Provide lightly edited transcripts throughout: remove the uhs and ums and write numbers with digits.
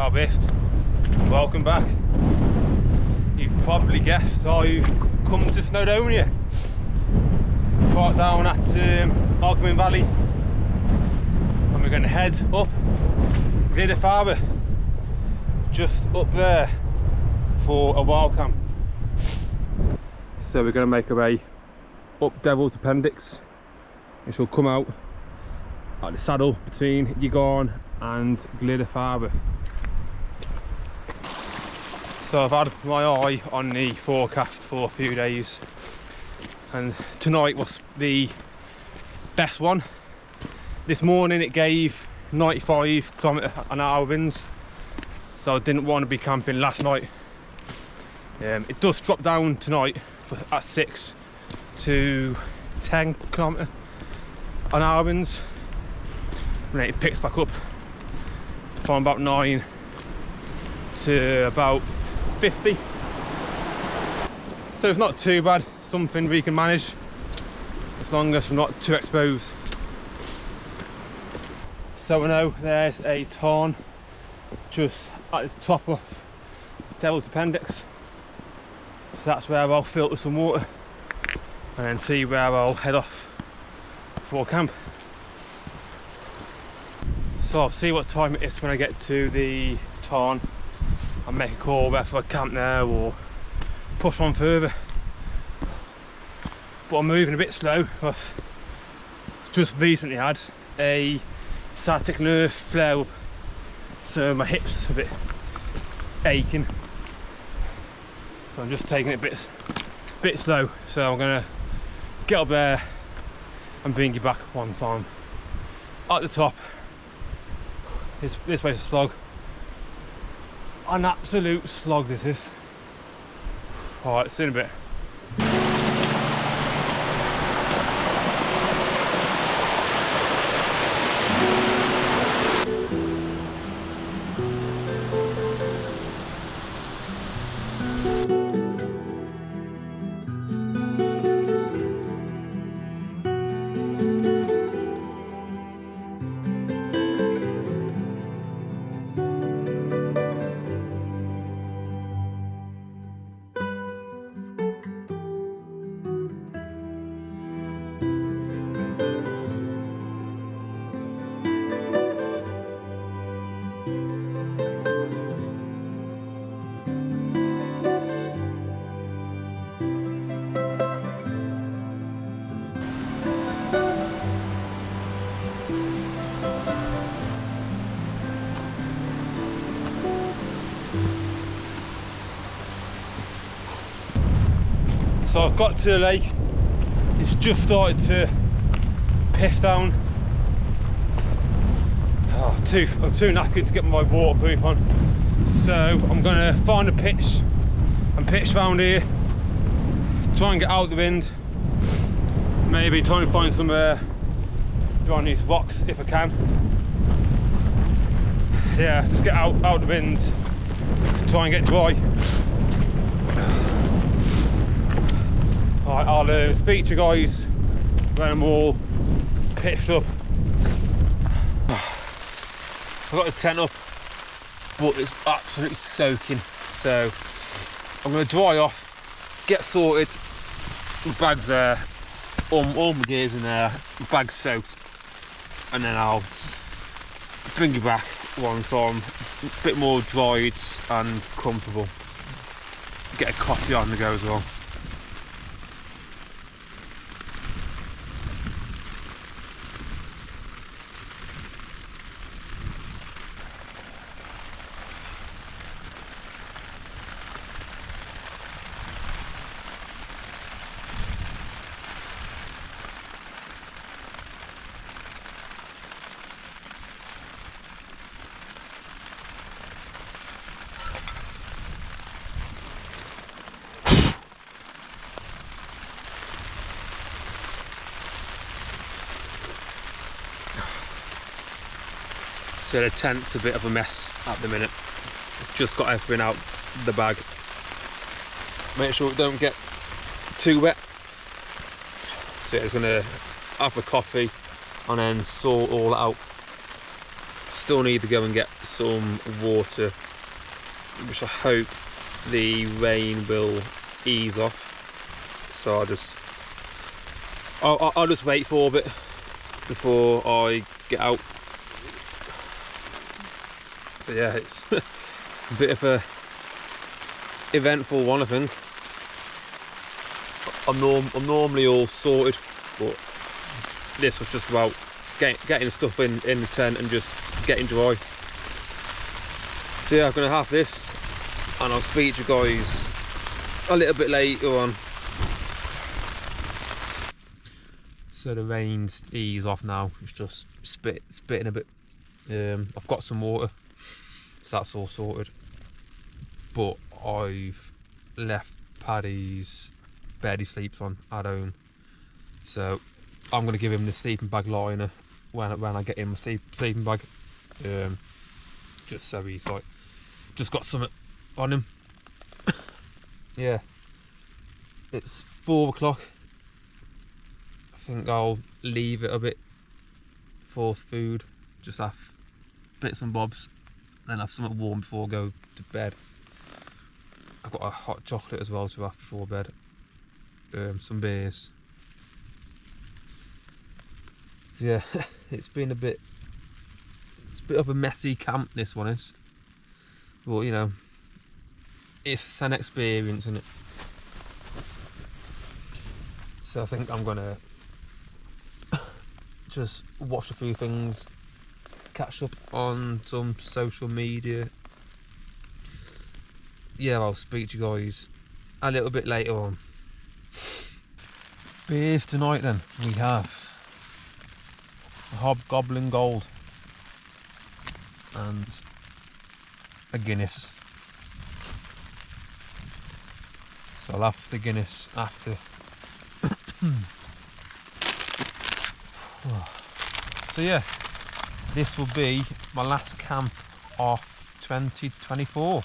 Biffed. Welcome back. You've probably guessed, you've come to Snowdonia. Parked down at Ogwen Valley, and we're going to head up Glyderau, just up there for a wild camp. So we're going to make our way up Devil's Appendix, which will come out at the saddle between Ogwen and Glyderau. So I've had my eye on the forecast for a few days, and tonight was the best one. This morning it gave 95 km/h winds, so I didn't want to be camping last night. It does drop down tonight at 6 to 10 km/h winds, and then it picks back up from about 9 to about 50. So it's not too bad, something we can manage as long as we're not too exposed. So I know there's a tarn just at the top of Devil's Appendix, so that's where I'll filter some water and then see where I'll head off for camp. So I'll see what time it is when I get to the tarn and make a call whether I camp there or push on further. But I'm moving a bit slow because I've just recently had a sciatic nerve flare up, so my hips are a bit aching. So I'm just taking it a bit slow. So I'm gonna get up there and bring you back once I'm at the top. This place is a slog. An absolute slog this is. Alright, see you in a bit. So I've got to the lake, it's just started to piss down. I'm too knackered to get my waterproof on, so I'm going to find a pitch and pitch round here, try and get out the wind, maybe try and find somewhere behind these rocks if I can. Yeah, just get out the wind, try and get dry. Right, I'll speak to you guys when I'm all pitched up. So I've got the tent up, but it's absolutely soaking. So I'm going to dry off, get sorted, my bag's there, all my gear's in there, my bag's soaked, and then I'll bring you back once I'm a bit more dried and comfortable. Get a coffee on the go as well. So the tent's a bit of a mess at the minute. I've just got everything out the bag. Make sure it don't get too wet. So I'm gonna have a coffee and then sort all that out. still need to go and get some water, which I hope the rain will ease off. So I'll just wait for a bit before I get out. So yeah, it's a bit of a eventful one, I think. I'm normally all sorted, but this was just about getting stuff in the tent and just getting dry. So yeah, I'm gonna have this, and I'll speak to you guys a little bit later on. So the rain's eased off now. It's just spitting a bit. I've got some water, so that's all sorted. But I've left Paddy's bed he sleeps on at home, so I'm gonna give him the sleeping bag liner when I get in my sleeping bag, just so he's like just got something on him. Yeah, it's 4 o'clock. I think I'll leave it a bit for food, just have bits and bobs, then have something warm before I go to bed. I've got a hot chocolate as well to have before bed, some beers. So yeah, it's been a bit of a messy camp, this one is, but you know, it's an experience, isn't it? So I think I'm gonna just watch a few things, catch up on some social media. Yeah, I'll speak to you guys a little bit later on. Beers tonight then, we have a Hobgoblin Gold and a Guinness. So I'll have the Guinness after. So yeah, this will be my last camp of 2024.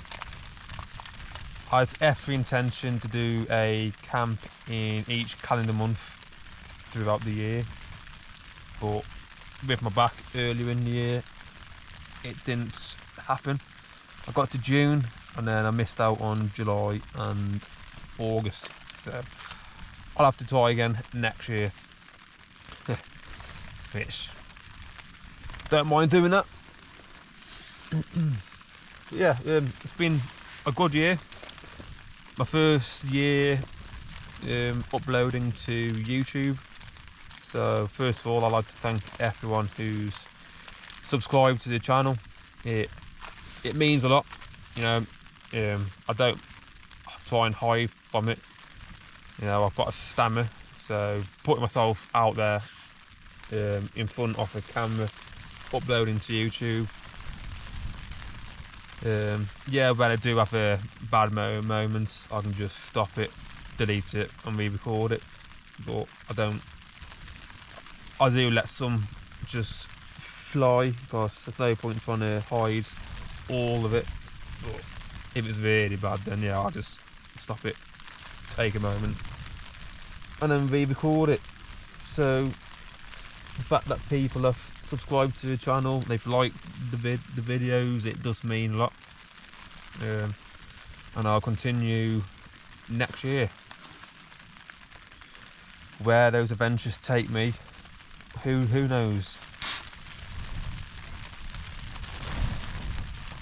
I had every intention to do a camp in each calendar month throughout the year, but with my back earlier in the year, it didn't happen. I got to June and then I missed out on July and August, so I'll have to try again next year. Which, don't mind doing that. Yeah, it's been a good year. My first year uploading to YouTube. So first of all, I'd like to thank everyone who's subscribed to the channel. It means a lot, you know. I don't try and hide from it. You know, I've got a stammer, so putting myself out there in front of a camera, uploading to YouTube. Yeah, when I do have a bad moment, I can just stop it, delete it and re-record it, but I do let some just fly, because there's no point trying to hide all of it. But if it's really bad, then yeah, I'll just stop it, take a moment and then re-record it. So the fact that people have subscribed to the channel, they've liked the videos, it does mean a lot. And I'll continue next year. Where those adventures take me, who knows?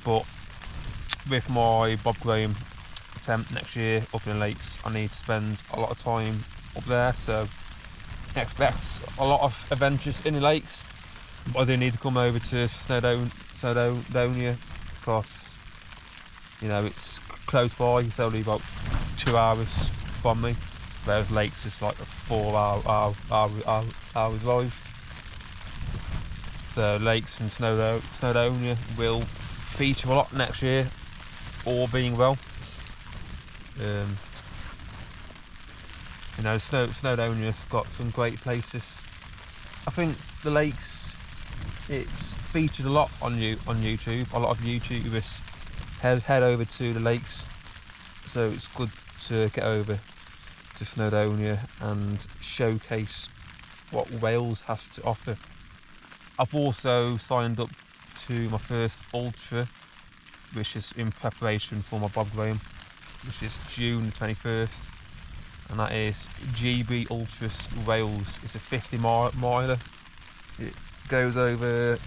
But with my Bob Graham attempt next year up in the lakes, I need to spend a lot of time up there, so expect a lot of adventures in the lakes. But I do need to come over to Snowdonia, because you know, it's close by. It's only about 2 hours from me, whereas lakes is like a 4 hour drive. So lakes and Snowdonia will feature a lot next year, all being well. You know, Snowdonia's got some great places. I think the lakes, it's featured a lot on YouTube. A lot of YouTubers head over to the lakes, so it's good to get over to Snowdonia and showcase what Wales has to offer. I've also signed up to my first ultra, which is in preparation for my Bob Graham, which is June the 21st, and that is GB Ultras Wales. It's a 50 miler. It goes over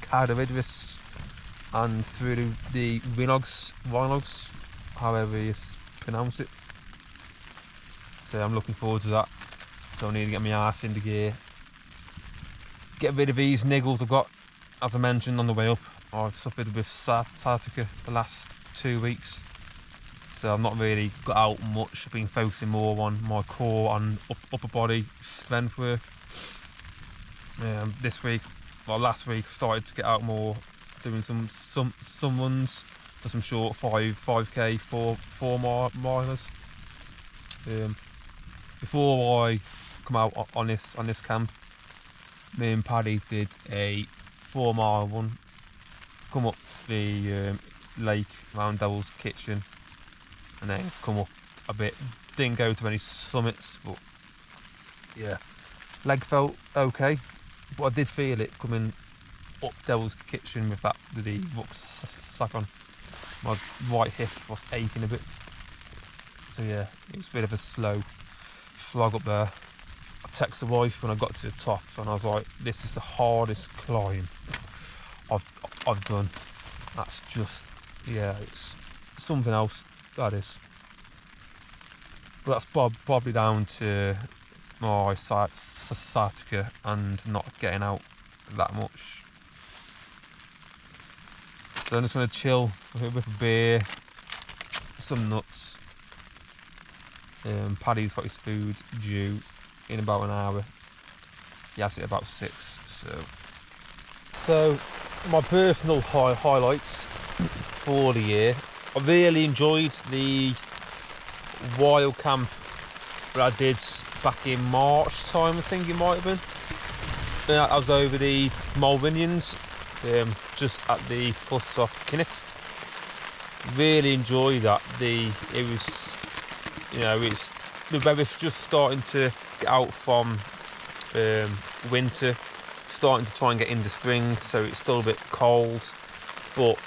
Glyderau and through the Rhinogs, however you pronounce it. So I'm looking forward to that. So I need to get my arse into gear, get rid of these niggles I've got. As I mentioned on the way up, I've suffered with sciatica the last 2 weeks, so I've not really got out much. I've been focusing more on my core and upper body strength work. This week, well, last week, I started to get out more, doing some runs, to some short 5k, 4 milers. Before I come out on this camp, me and Paddy did a 4 mile run, come up the lake around Devil's Kitchen, and then come up a bit. Didn't go to any summits, but yeah, leg felt okay. But I did feel it coming up Devil's Kitchen with the rucksack on. My right hip was aching a bit, so yeah, it was a bit of a slow slog up there. I texted the wife when I got to the top, and I was like, "This is the hardest climb I've done." That's just, yeah, it's something else, that is. But that's probably down to my sciatica and not getting out that much. So I'm just going to chill with a beer, some nuts. Paddy's got his food due in about an hour. He has it about 6. So my personal highlights for the year. I really enjoyed the wild camp that I did back in March time, I think it might have been. I was over the Malvinians, just at the foot of Kinnick. Really enjoyed that. It was, you know, it's the weather's just starting to get out from winter, starting to try and get into spring, so it's still a bit cold, but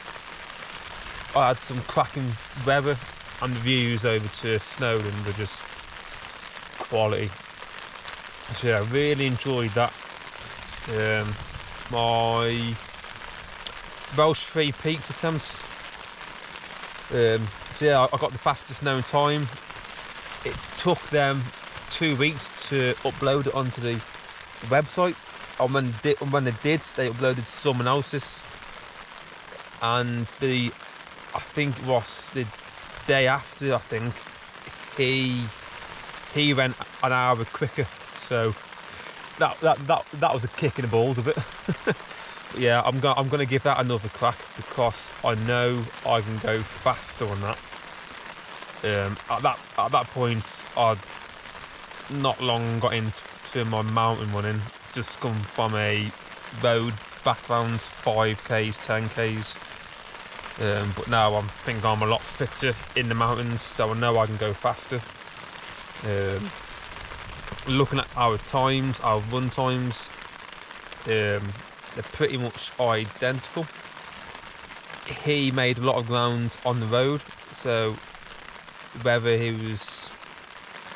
I had some cracking weather, and the views over to Snowdonia were just quality. So yeah, I really enjoyed that. My Welsh 3 Peaks attempt. So yeah, I got the fastest known time. It took them 2 weeks to upload it onto the website, and when they did, they uploaded someone else's, and I think it was the day after, I think he went an hour quicker, so that was a kick in the balls a bit. But yeah, I'm gonna give that another crack, because I know I can go faster on that. At that point, I'd not long got into my mountain running, just come from a road background, 5k's, 10k's. But now I think I'm a lot fitter in the mountains, so I know I can go faster. Looking at our times, our run times, they're pretty much identical. He made a lot of ground on the road, so whether he was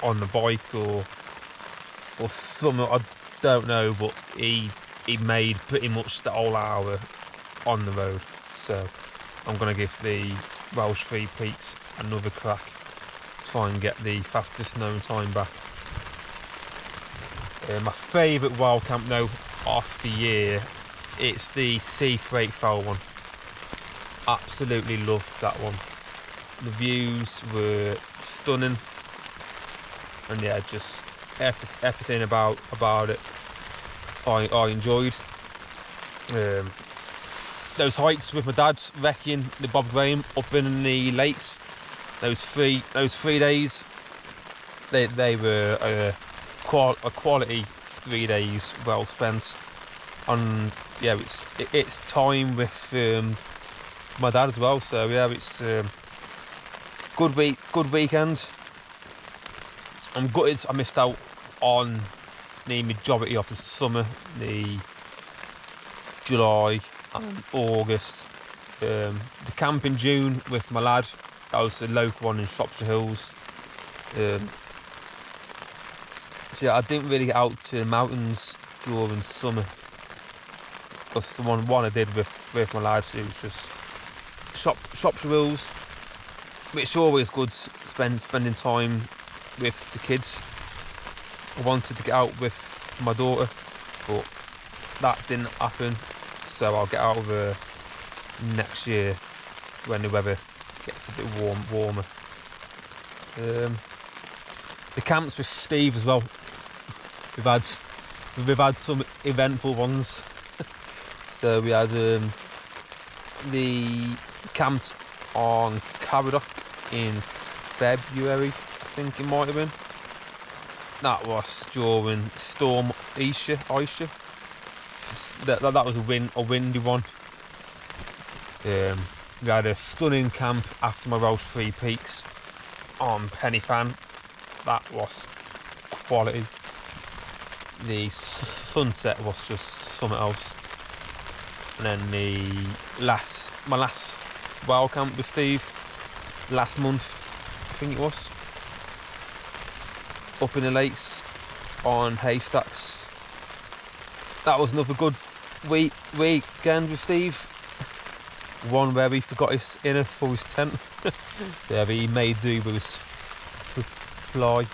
on the bike or something, I don't know, but he made pretty much the whole hour on the road. So I'm going to give the Welsh 3 Peaks another crack, try and get the fastest known time back. My favourite wild camp though of the year, it's the Sea3 Fell one. Absolutely loved that one. The views were stunning, and yeah, just everything about it I enjoyed. Those hikes with my dad wrecking the Bob Graham up in the lakes, those three days, they were a quality 3 days well spent. And yeah, it's time with my dad as well, so yeah, it's good weekend. I'm gutted I missed out on the majority of the summer, the July, and August. The camp in June with my lad, that was the local one in Shropshire Hills. So yeah, I didn't really get out to the mountains during summer. Because the one I did with my lads, it was just Shropshire Hills. It's always good spending time with the kids. I wanted to get out with my daughter, but that didn't happen. So I'll get out of her next year when the weather gets a bit warmer. The camps with Steve as well. We've had some eventful ones. So we had the camp on Glyderau in February, I think it might have been. That was during Storm Aisha. That was a windy one. We had a stunning camp after my Welsh Three Peaks on Pennyfan. That was quality. The sunset was just something else. And then my last wild camp with Steve last month, I think it was, up in the lakes on Haystacks. That was another good weekend with Steve. One where he forgot his inner for his tent. Yeah, he made do with his fly.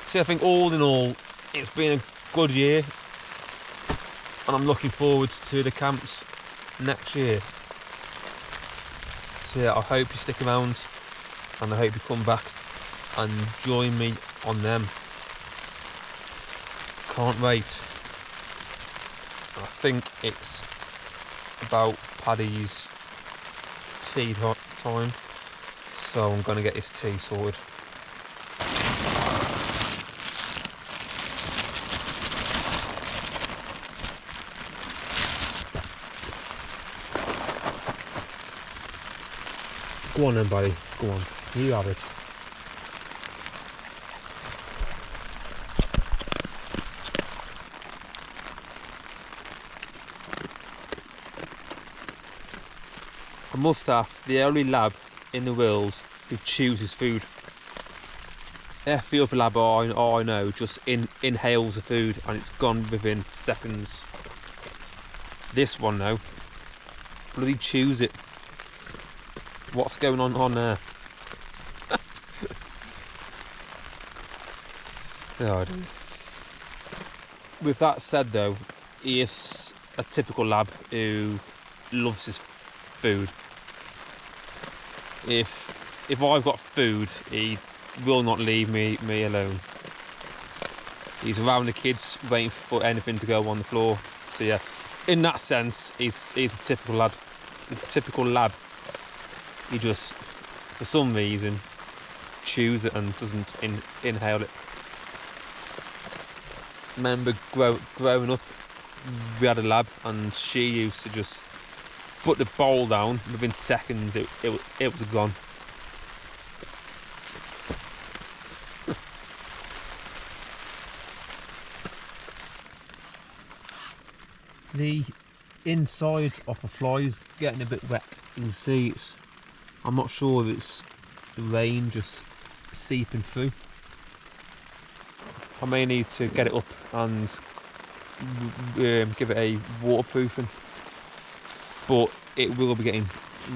So I think all in all, it's been a good year, and I'm looking forward to the camps next year. So yeah, I hope you stick around, and I hope you come back and join me on them. Can't wait. I think it's about Paddy's tea time, so I'm going to get his tea sorted. Go on then, buddy. Go on. You have it. I must have the only lab in the world who chooses food. Every other lab I know just inhales the food and it's gone within seconds. This one though, bloody chews it. What's going on there? Oh, dear. With that said though, he is a typical lab who loves his food. If I've got food, he will not leave me alone. He's around the kids waiting for anything to go on the floor. So yeah, in that sense, he's a typical lad. A typical lab. He just, for some reason, chews it and doesn't inhale it. Remember growing up, we had a lab and she used to just put the bowl down within seconds. It was gone. The inside of my fly is getting a bit wet. You can see I'm not sure if it's the rain just seeping through. I may need to get it up and give it a waterproofing, but it will be getting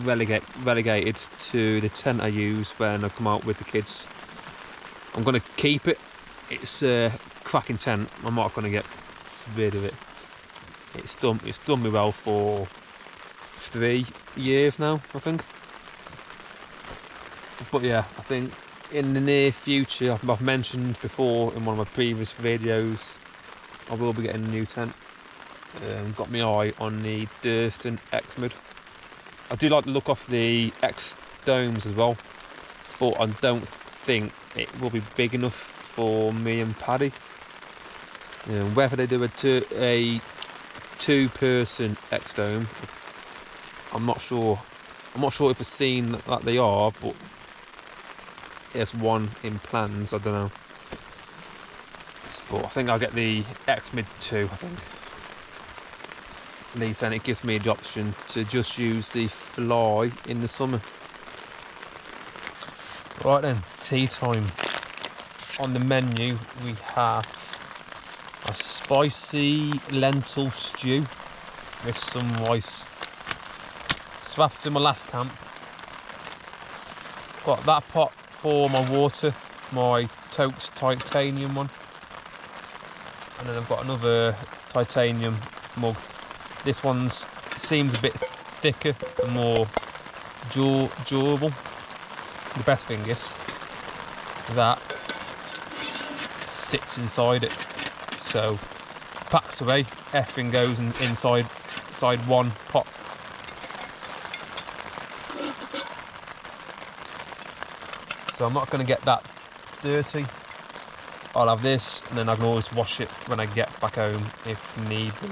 relegated to the tent I use when I come out with the kids. I'm going to keep it. It's a cracking tent. I'm not going to get rid of it. It's done me well for 3 years now, I think. But yeah, I think in the near future, I've mentioned before in one of my previous videos, I will be getting a new tent. Got my eye on the Durston X-Mid. I do like the look of the X domes as well, but I don't think it will be big enough for me and Paddy. Whether they do a two-person X dome, I'm not sure. I'm not sure if I've seen that they are, but there's one in plans. I don't know. But I think I'll get the X-Mid 2. I think At least then it gives me the option to just use the fly in the summer. Right then, tea time. On the menu we have a spicy lentil stew with some rice. So after my last camp, got that pot for my water, my Totes titanium one, and then I've got another titanium mug. This one seems a bit thicker and more durable. The best thing is that sits inside it, so packs away, everything goes inside one pot. So I'm not going to get that dirty. I'll have this, and then I can always wash it when I get back home if need be.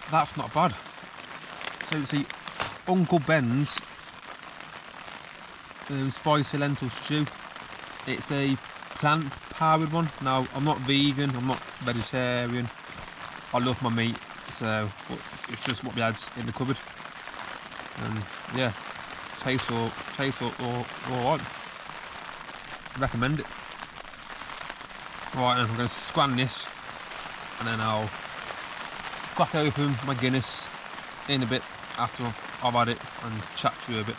That's not bad. So see, Uncle Ben's spicy lentil stew. It's a plant-powered one. Now, I'm not vegan, I'm not vegetarian. I love my meat, so it's just what we had in the cupboard. And yeah, tastes all right. Recommend it. Right, and I'm going to scan this, and then I'll crack open my Guinness in a bit after I've had it and chat to you a bit.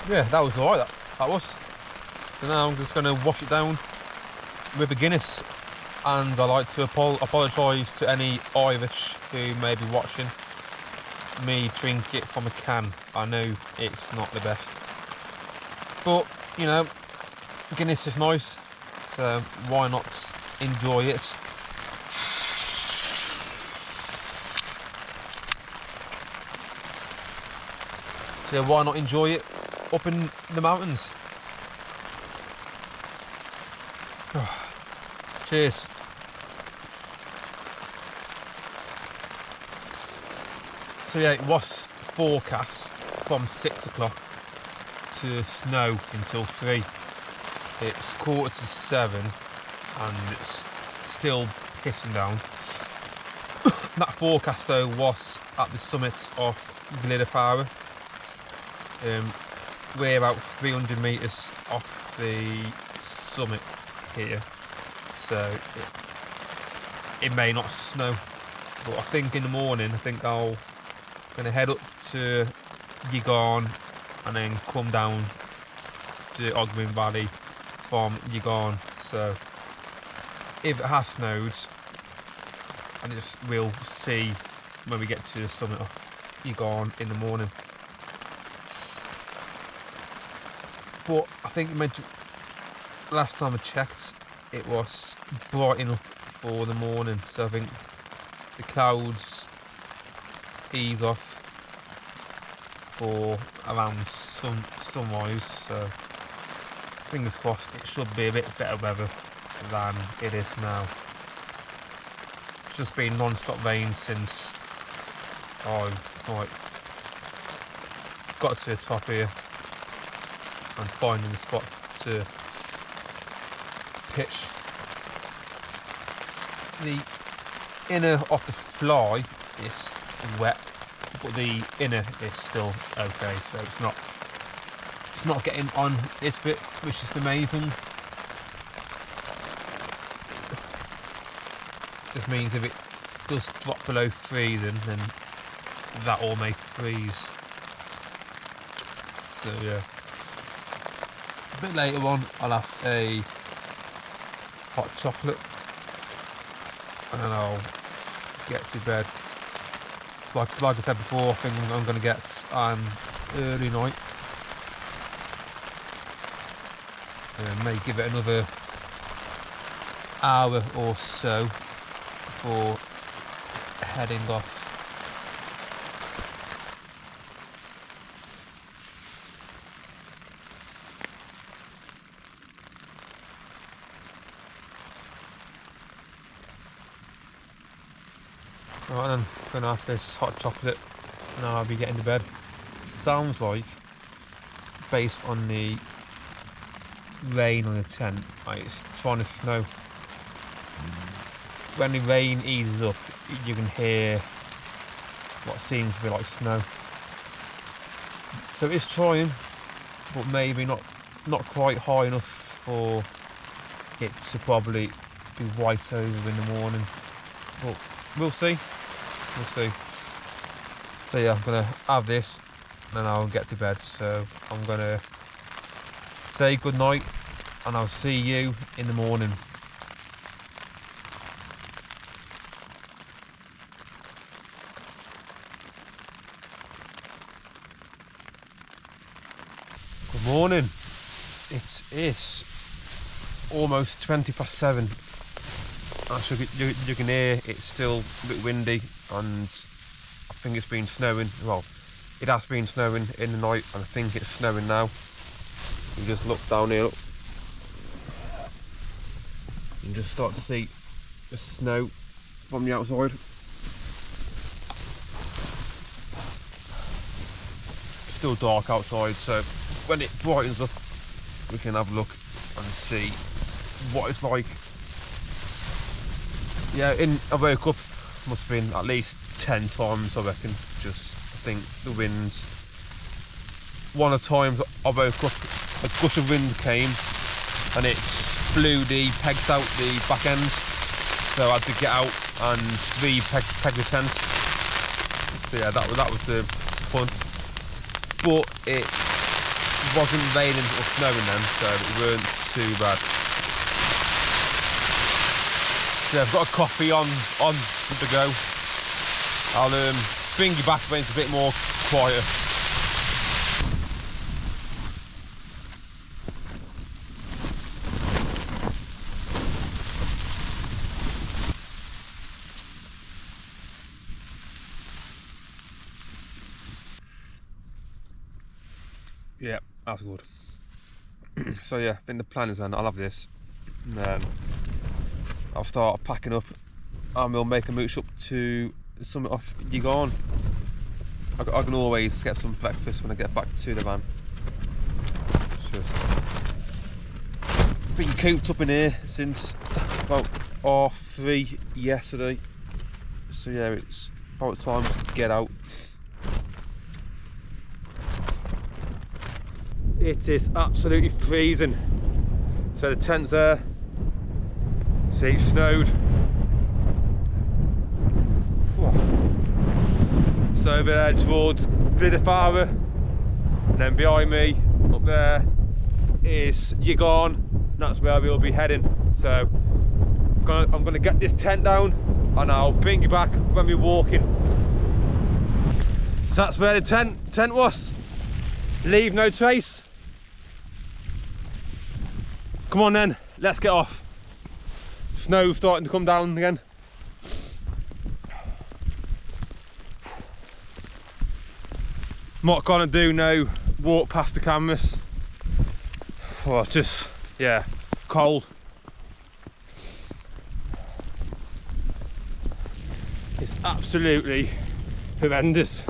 Yeah, that was alright, that was. So now I'm just going to wash it down with a Guinness, and I'd like to apologise to any Irish who may be watching me drink it from a can. I know it's not the best, but you know, Guinness is nice, so why not enjoy it? So why not enjoy it up in the mountains? Oh, cheers. So yeah, it was forecast from 6 o'clock to snow until 3. It's 7:15 and it's still pissing down. That forecast though was at the summit of Glyderau. We're about 300 metres off the summit here, so it may not snow, but I think in the morning I'm going to head up to Ogwen and then come down to Ogwen Valley from Ogwen. So if it has snowed, and we'll see when we get to the summit of Ogwen in the morning. But I think last time I checked, it was bright enough for the morning, so I think the clouds ease off for around sunrise, so fingers crossed it should be a bit better weather than it is now. It's just been non-stop rain since I've got to the top here and finding the spot to pitch. The inner of the fly is wet, but the inner is still okay, so it's it's not getting on this bit, which is the main thing. Just means if it does drop below freezing, then that all may freeze. So yeah, a bit later on I'll have a hot chocolate and then I'll get to bed. Like I said before, I think I'm going to get early night. May give it another hour or so before heading off. Right then, gonna have this hot chocolate and I'll be getting to bed. It sounds like, based on the rain on the tent, like it's trying to snow. When the rain eases up, you can hear what seems to be like snow. So it's trying, but maybe not quite high enough for it to probably be white over in the morning. But we'll see. We'll see. So yeah, I'm gonna have this and then I'll get to bed. So I'm gonna say good night and I'll see you in the morning. Good morning. It is almost 7:20. As you can hear, it's still a bit windy and I think it's been snowing. Well, it has been snowing in the night and I think it's snowing now. You just look down here, look. You can just start to see the snow from the outside. It's still dark outside, so when it brightens up we can have a look and see what it's like. Yeah, I woke up, must have been at least 10 times I reckon. Just, I think the winds. One of the times I woke up, a gush of wind came and it blew the pegs out the back end. So I had to get out and re-peg the tent. So yeah, that was fun. But it wasn't raining or snowing then, so it weren't too bad. Yeah, I've got a coffee on the go. I'll bring you back when it's a bit more quiet. Yeah, that's good. So yeah, I think the plan is then I'll have this and then I'll start packing up and we'll make a mooch up to the summit of Ogwen. I can always get some breakfast when I get back to the van. Been cooped up in here since about 3:30 yesterday. So yeah, it's about time to get out. It is absolutely freezing. So the tent's there. See, it snowed. So over there towards Glyderau, and then behind me up there is Ogwen. That's where we'll be heading. So I'm gonna get this tent down and I'll bring you back when we're walking. So that's where the tent was. Leave no trace. Come on then, let's get off. Snow's starting to come down again. I'm not gonna do no walk past the cameras. Oh, just, yeah, cold. It's absolutely horrendous.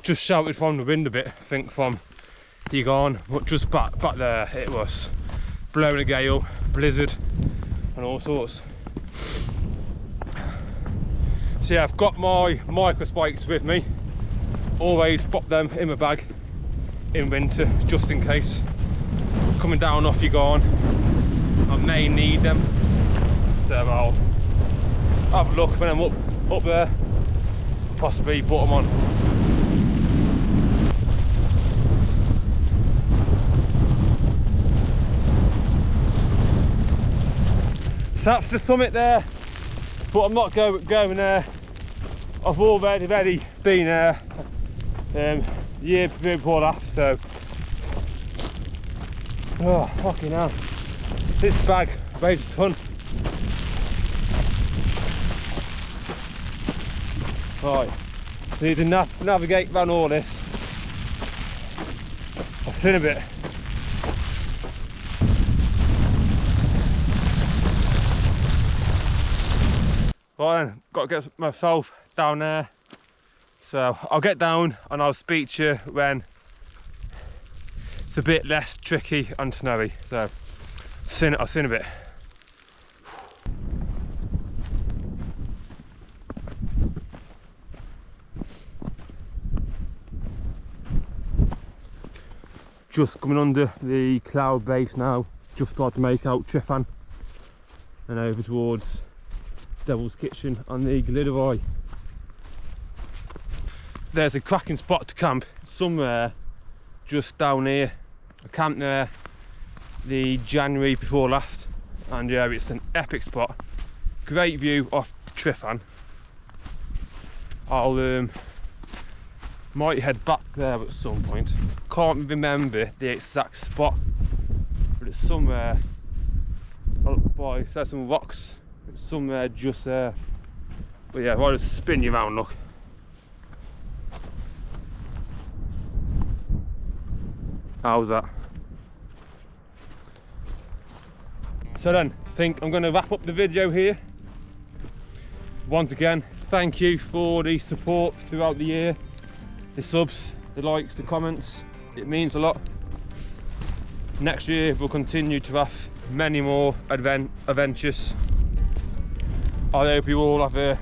Just shouted from the wind a bit, I think from Ogwen, but just back there it was blowing a gale, blizzard and all sorts. So yeah, I've got my micro spikes with me. Always pop them in my bag in winter, just in case. Coming down off Ogwen, I may need them, so I'll have a look when I'm up there, possibly put them on. So that's the summit there, but I'm not going there. I've already been there year before that, so oh fucking hell, this bag weighs a ton. Right, need to navigate around all this. I'll see you in a bit. Right then, got to get myself down there, so I'll get down and I'll speak to you when it's a bit less tricky and snowy. So I'll see you in a bit. Just coming under the cloud base now, just started to make out Tryfan and over towards Devil's Kitchen on the Glyderau. There's a cracking spot to camp somewhere just down here. I camped there the January before last, and yeah, it's an epic spot. Great view off Tryfan. I'll might head back there at some point. Can't remember the exact spot, but it's somewhere up by, there's some rocks. It's somewhere just there. But yeah, I'll just spin you around, look. How's that? So then, I think I'm going to wrap up the video here. Once again, thank you for the support throughout the year. The subs, the likes, the comments, it means a lot. Next year we'll continue to have many more adventures. I hope you all have a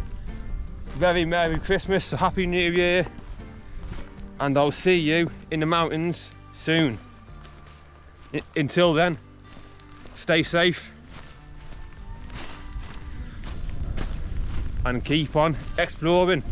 very Merry Christmas, a Happy New Year, and I'll see you in the mountains soon. Until then, stay safe and keep on exploring.